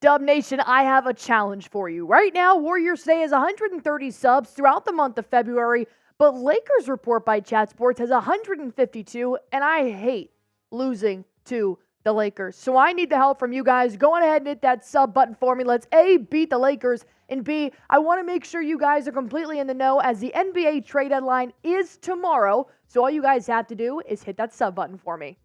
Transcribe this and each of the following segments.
Dub Nation, I have a challenge for you. Right now, Warriors Day has 130 subs throughout the month of February, but Lakers Report by Chat Sports has 152, and I hate losing to the Lakers. So I need the help from you guys. Go on ahead and hit that sub button for me. Let's A, beat the Lakers, and B, I want to make sure you guys are completely in the know as the NBA trade deadline is tomorrow. So all you guys have to do is hit that sub button for me.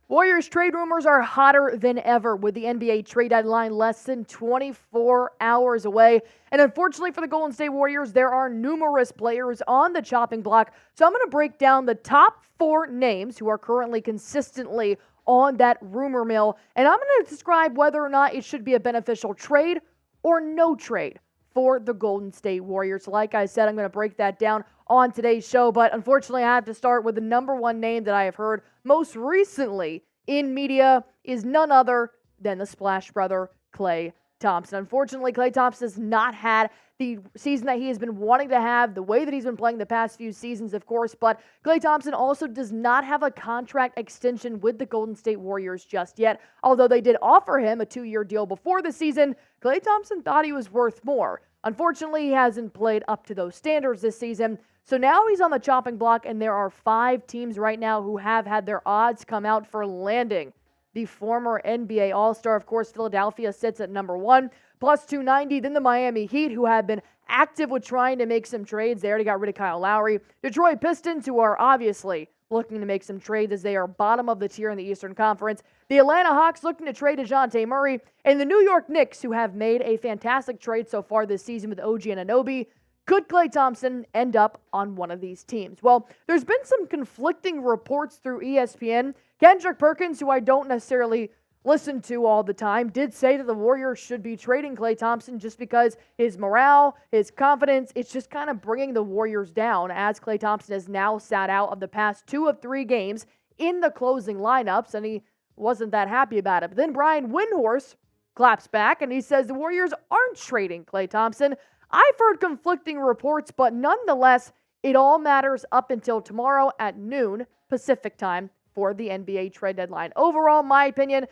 Warriors trade rumors are hotter than ever with the NBA trade deadline less than 24 hours away. And unfortunately for the Golden State Warriors, there are numerous players on the chopping block. So I'm going to break down the top 4 names who are currently consistently on that rumor mill. And I'm going to describe whether or not it should be a beneficial trade or no trade for the Golden State Warriors. Like I said, I'm going to break that down on today's show, but unfortunately I have to start with the number one name that I have heard most recently in media is none other than the Splash Brother, Klay Thompson. Unfortunately, Klay Thompson has not had the season that he has been wanting to have, the way that he's been playing the past few seasons, of course, but Klay Thompson also does not have a contract extension with the Golden State Warriors just yet. Although they did offer him a 2-year deal before the season, Klay Thompson thought he was worth more. Unfortunately, he hasn't played up to those standards this season. So now he's on the chopping block, and there are 5 teams right now who have had their odds come out for landing the former NBA All-Star. Of course, Philadelphia sits at number 1, plus 290. Then the Miami Heat, who have been active with trying to make some trades. They already got rid of Kyle Lowry. Detroit Pistons, who are obviously looking to make some trades as they are bottom of the tier in the Eastern Conference. The Atlanta Hawks looking to trade DeJounte Murray. And the New York Knicks, who have made a fantastic trade so far this season with OG Anunoby. Could Klay Thompson end up on one of these teams? Well, there's been some conflicting reports through ESPN. Kendrick Perkins, who I don't necessarily listen to all the time, did say that the Warriors should be trading Klay Thompson just because his morale, his confidence, it's just kind of bringing the Warriors down as Klay Thompson has now sat out of the past 2 of 3 games in the closing lineups, and he wasn't that happy about it. But then Brian Windhorst claps back, and he says the Warriors aren't trading Klay Thompson. I've heard conflicting reports, but nonetheless, it all matters up until tomorrow at noon Pacific time for the NBA trade deadline. Overall, my opinion,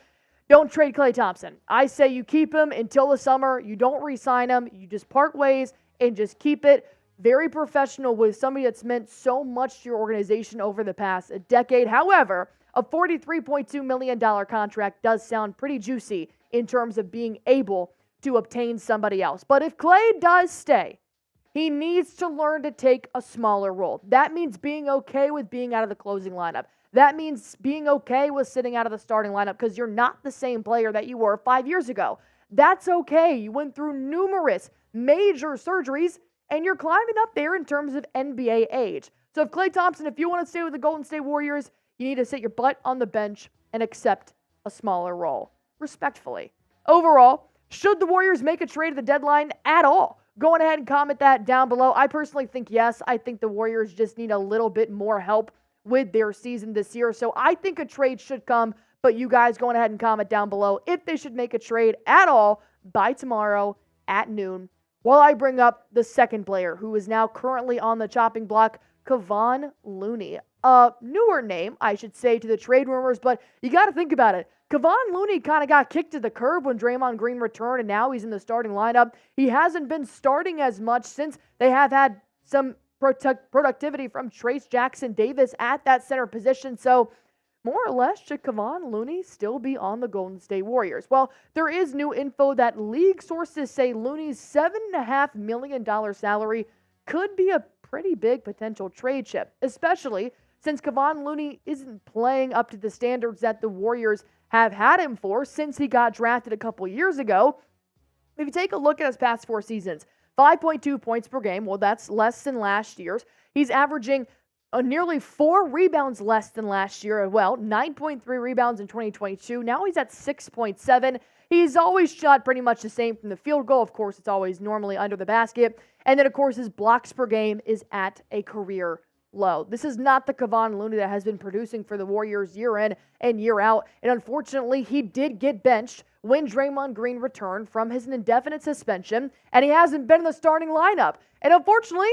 don't trade Klay Thompson. I say you keep him until the summer. You don't re-sign him. You just part ways and just keep it. Very professional with somebody that's meant so much to your organization over the past decade. However, a $43.2 million contract does sound pretty juicy in terms of being able to obtain somebody else. But if Klay does stay, he needs to learn to take a smaller role. That means being okay with being out of the closing lineup. That means being okay with sitting out of the starting lineup because you're not the same player that you were 5 years ago. That's okay. You went through numerous major surgeries and you're climbing up there in terms of NBA age. So if Klay Thompson, if you want to stay with the Golden State Warriors, you need to sit your butt on the bench and accept a smaller role. Respectfully. Overall, should the Warriors make a trade at the deadline at all? Go on ahead and comment that down below. I personally think yes. I think the Warriors just need a little bit more help with their season this year. So I think a trade should come, but you guys go on ahead and comment down below if they should make a trade at all by tomorrow at noon. While I bring up the second player who is now currently on the chopping block, Kevon Looney. A newer name, I should say, to the trade rumors, but you got to think about it. Kevon Looney kind of got kicked to the curb when Draymond Green returned, and now he's in the starting lineup. He hasn't been starting as much since they have had some productivity from Trayce Jackson-Davis at that center position. So, more or less, should Kevon Looney still be on the Golden State Warriors? Well, there is new info that league sources say Looney's $7.5 million salary could be a pretty big potential trade chip, especially since Kevon Looney isn't playing up to the standards that the Warriors have had him for since he got drafted a couple years ago. If you take a look at his past 4 seasons, 5.2 points per game, well, that's less than last year's. He's averaging nearly 4 rebounds less than last year as well, 9.3 rebounds in 2022. Now he's at 6.7. He's always shot pretty much the same from the field goal. Of course, it's always normally under the basket. And then, of course, his blocks per game is at a career low. This is not the Kevon Looney that has been producing for the Warriors year in and year out. And unfortunately, he did get benched when Draymond Green returned from his indefinite suspension, and he hasn't been in the starting lineup. And unfortunately,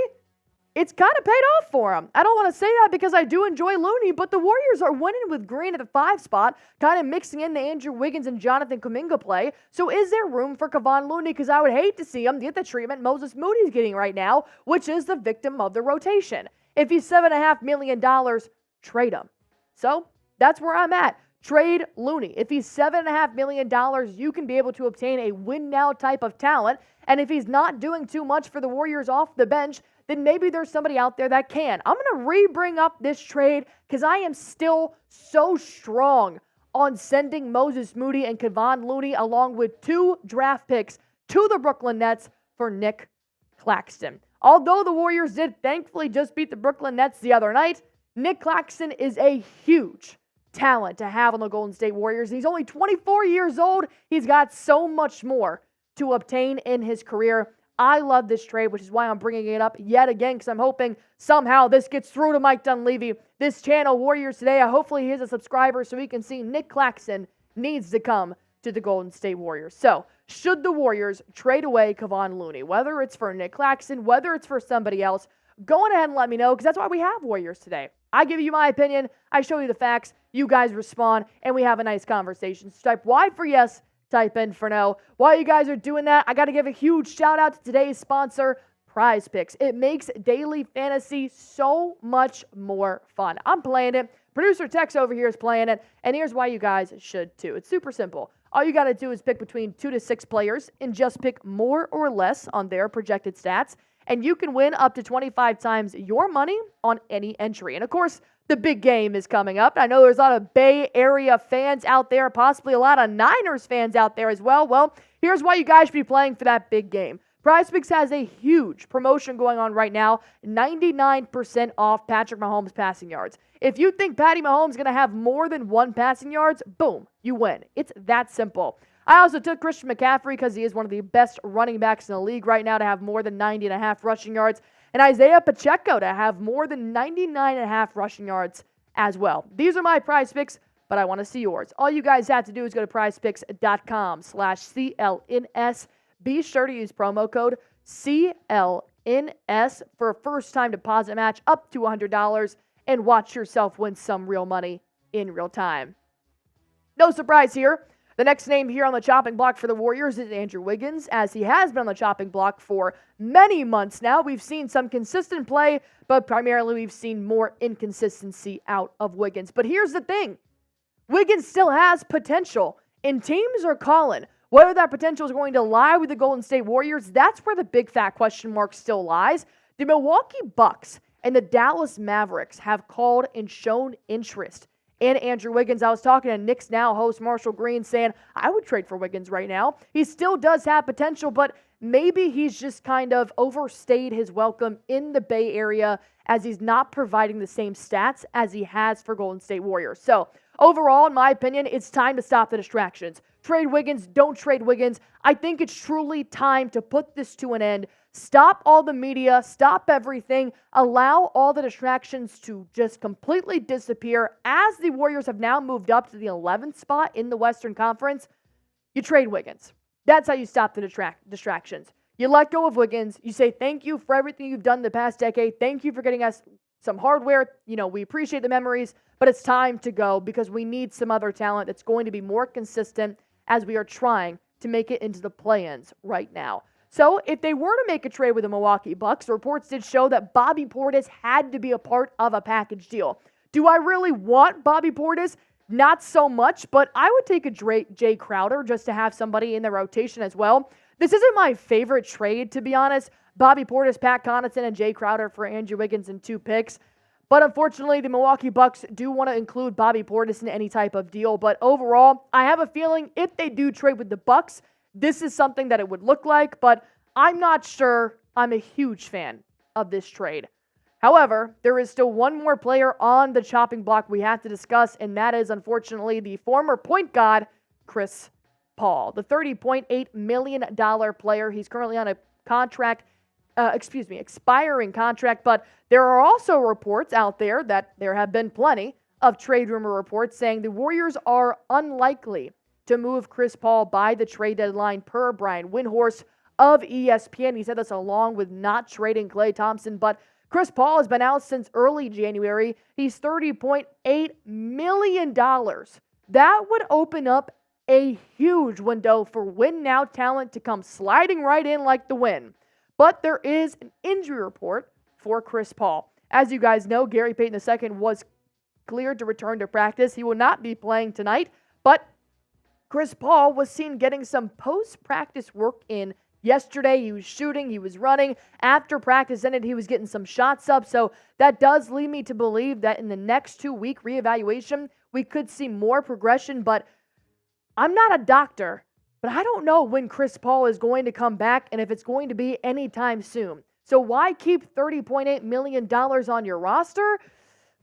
it's kind of paid off for him. I don't want to say that because I do enjoy Looney, but the Warriors are winning with Green at the 5 spot, kind of mixing in the Andrew Wiggins and Jonathan Kuminga play. So is there room for Kevon Looney? Because I would hate to see him get the treatment Moses Moody's getting right now, which is the victim of the rotation. If he's $7.5 million, trade him. So that's where I'm at. Trade Looney. If he's $7.5 million, you can be able to obtain a win-now type of talent. And if he's not doing too much for the Warriors off the bench, then maybe there's somebody out there that can. I'm going to re-bring up this trade because I am still so strong on sending Moses Moody and Kevon Looney along with 2 draft picks to the Brooklyn Nets for Nick Claxton. Although the Warriors did thankfully just beat the Brooklyn Nets the other night, Nick Claxton is a huge talent to have on the Golden State Warriors. He's only 24 years old. He's got so much more to obtain in his career. I love this trade, which is why I'm bringing it up yet again, because I'm hoping somehow this gets through to Mike Dunleavy. This channel, Warriors Today, hopefully he is a subscriber so he can see Nick Claxton needs to come to the Golden State Warriors. So, should the Warriors trade away Kevon Looney, whether it's for Nick Claxton, whether it's for somebody else, go on ahead and let me know, because that's why we have Warriors Today. I give you my opinion, I show you the facts, you guys respond, and we have a nice conversation. So type Y for yes, type in for no. While you guys are doing that, I got to give a huge shout out to today's sponsor, Prize Picks. It makes daily fantasy so much more fun. I'm playing it. Producer Tex over here is playing it. And here's why you guys should too. It's super simple. All you got to do is pick between 2 to 6 players and just pick more or less on their projected stats. And you can win up to 25 times your money on any entry. And of course, the big game is coming up. I know there's a lot of Bay Area fans out there, possibly a lot of Niners fans out there as well. Well, here's why you guys should be playing for that big game. PrizePicks has a huge promotion going on right now, 99% off Patrick Mahomes passing yards. If you think Patty Mahomes is going to have more than 1 passing yards, boom, you win. It's that simple. I also took Christian McCaffrey because he is one of the best running backs in the league right now to have more than 90.5 rushing yards. And Isaiah Pacheco to have more than 99.5 rushing yards as well. These are my Prize Picks, but I want to see yours. All you guys have to do is go to prizepicks.com/CLNS. Be sure to use promo code CLNS for a first-time deposit match up to $100 and watch yourself win some real money in real time. No surprise here. The next name here on the chopping block for the Warriors is Andrew Wiggins, as he has been on the chopping block for many months now. We've seen some consistent play, but primarily we've seen more inconsistency out of Wiggins. But here's the thing. Wiggins still has potential, and teams are calling. Whether that potential is going to lie with the Golden State Warriors, that's where the big fat question mark still lies. The Milwaukee Bucks and the Dallas Mavericks have called and shown interest in Andrew Wiggins. I was talking to Knicks Now host Marshall Green saying, I would trade for Wiggins right now. He still does have potential, but maybe he's just kind of overstayed his welcome in the Bay Area as he's not providing the same stats as he has for Golden State Warriors. So overall, in my opinion, it's time to stop the distractions. Trade Wiggins, don't trade Wiggins. I think it's truly time to put this to an end. Stop all the media, stop everything, allow all the distractions to just completely disappear. As the Warriors have now moved up to the 11th spot in the Western Conference, you trade Wiggins. That's how you stop the distractions. You let go of Wiggins. You say thank you for everything you've done the past decade. Thank you for getting us some hardware. We appreciate the memories, but it's time to go because we need some other talent that's going to be more consistent as we are trying to make it into the play-ins right now. So if they were to make a trade with the Milwaukee Bucks, reports did show that Bobby Portis had to be a part of a package deal. Do I really want Bobby Portis? Not so much, but I would take a Jay Crowder just to have somebody in the rotation as well. This isn't my favorite trade, to be honest. Bobby Portis, Pat Connaughton, and Jay Crowder for Andrew Wiggins and 2 picks. But unfortunately, the Milwaukee Bucks do want to include Bobby Portis in any type of deal. But overall, I have a feeling if they do trade with the Bucks, this is something that it would look like, but I'm not sure I'm a huge fan of this trade. However, there is still one more player on the chopping block we have to discuss, and that is, unfortunately, the former point guard, Chris Paul, the $30.8 million player. He's currently on a expiring contract, but there are also reports out there that there have been plenty of trade rumor reports saying the Warriors are unlikely to move Chris Paul by the trade deadline per Brian Windhorst of ESPN. He said this along with not trading Klay Thompson, but Chris Paul has been out since early January. He's $30.8 million. That would open up a huge window for win now talent to come sliding right in like the wind. But there is an injury report for Chris Paul. As you guys know, Gary Payton II was cleared to return to practice. He will not be playing tonight, but Chris Paul was seen getting some post-practice work in yesterday. He was shooting, he was running. After practice ended, he was getting some shots up. So that does lead me to believe that in the next 2-week reevaluation, we could see more progression. But I'm not a doctor, but I don't know when Chris Paul is going to come back and if it's going to be anytime soon. So why keep $30.8 million on your roster?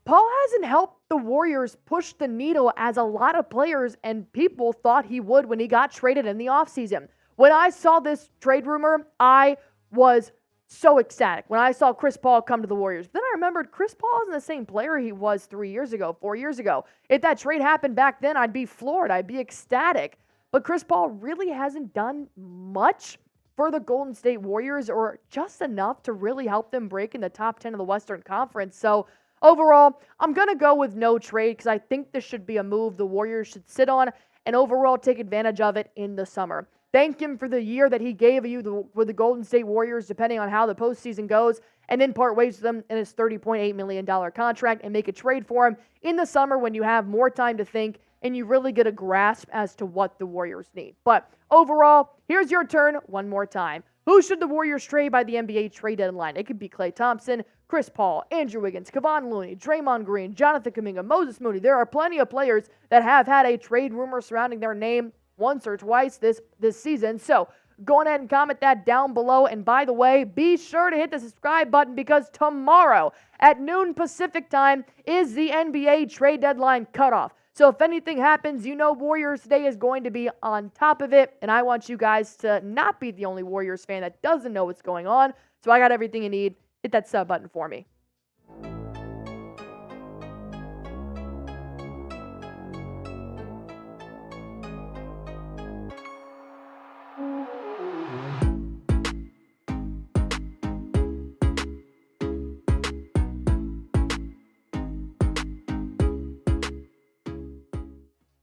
Paul hasn't helped the Warriors push the needle as a lot of players and people thought he would when he got traded in the offseason. When I saw this trade rumor, I was so ecstatic when I saw Chris Paul come to the Warriors. Then I remembered Chris Paul isn't the same player he was 3 years ago, 4 years ago. If that trade happened back then, I'd be floored. I'd be ecstatic. But Chris Paul really hasn't done much for the Golden State Warriors, or just enough to really help them break in the top 10 of the Western Conference. So overall, I'm going to go with no trade because I think this should be a move the Warriors should sit on and overall take advantage of it in the summer. Thank him for the year that he gave you with the Golden State Warriors, depending on how the postseason goes, and then part ways with him in his $30.8 million contract and make a trade for him in the summer when you have more time to think and you really get a grasp as to what the Warriors need. But overall, here's your turn one more time. Who should the Warriors trade by the NBA trade deadline? It could be Klay Thompson, Chris Paul, Andrew Wiggins, Kevon Looney, Draymond Green, Jonathan Kuminga, Moses Moody. There are plenty of players that have had a trade rumor surrounding their name once or twice this season. So go ahead and comment that down below. And by the way, be sure to hit the subscribe button because tomorrow at noon Pacific time is the NBA trade deadline cutoff. So if anything happens, you know Warriors Today is going to be on top of it. And I want you guys to not be the only Warriors fan that doesn't know what's going on. So I got everything you need. Hit that sub button for me.